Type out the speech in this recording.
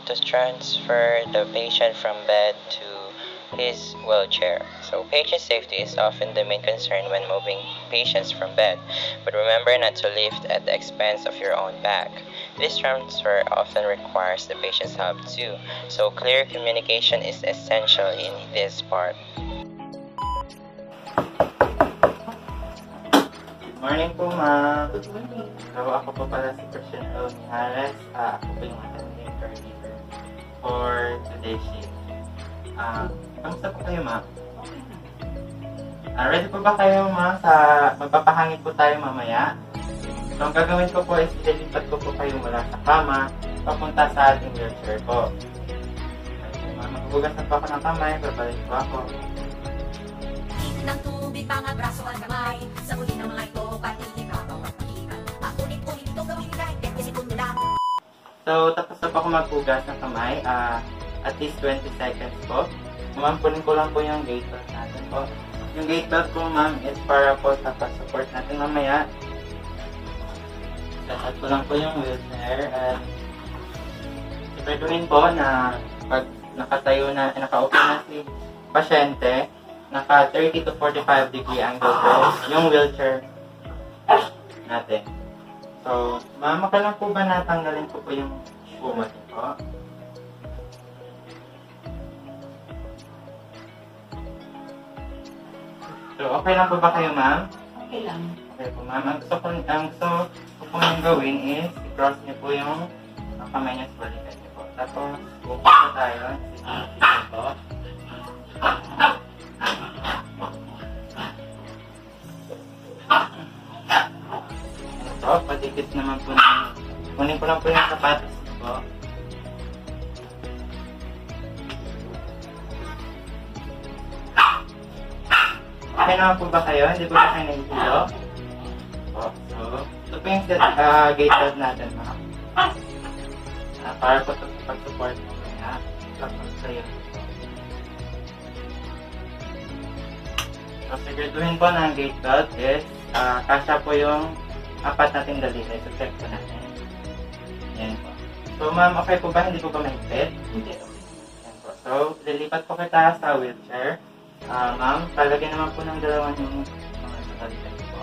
going to transfer the patient from bed to his wheelchair. So patient safety is often the main concern when moving patients from bed, but remember not to lift at the expense of your own back. This transfer often requires the patient's help too, so clear communication is essential in this part. Good morning po, ma'am. Good morning. So, ako po pala si Christian L. Mijares. Ako po yung attending coordinator for today's shift. Kamusta po kayo, ma'am? Okay na. Ready po ba kayo, ma'am, sa magpapahangin po tayo mamaya? So, ang gagawin ko po is ililipat ko po kayo mula sa kama papunta sa ating wheelchair po. Okay, ma'am, maghugas na po ako ng kamay, babalik po ako. Ng tubig, mga braso at kamay. Sa huli ng mga ito, pati ikaw at pakikan. Pakulit-ulit ito gawin kahit 20 segundo lang. So, tapos na po ako maghugas ng kamay. At least 20 seconds po. Mamampunin ko lang po yung gate belt natin po. Yung gate belt po, ma'am, is para po sa support natin mamaya. Set ko lang po yung wheelchair. At siguraduhin po na pag nakatayo na, nakaupo na si pasyente, naka 30 to 45 degree angle po yung wheelchair natin. So, ma'am, kailan po ba natanggalin po yung spuma po? So, okay lang po ba kayo, ma'am? Okay lang. Okay po, ma'am. Ang gusto ko niyong gawin is i-cross niyo po yung kamay niyo sa balikat niyo po. Tapos, upo po tayo. Sige po. Ito, padikit naman po na. Kunin ko lang po yung sapatos niyo po. Okay naman po ba kayo? Hindi po ba kayo nahihilo? So, ito po yung gate belt natin, ma'am. Para po ito pag-support mo kaya. Tapos kayo. So, siguraduhin po ng gate belt is kasya po yung apat nating daliri. So, check po natin. Yan po. So, ma'am, okay po ba? Hindi po ba mahigpit? Hindi. Yan po. So, lilipat po kita sa wheelchair. Ma'am, talagyan naman po ng dalawa yung mga sa daliri po.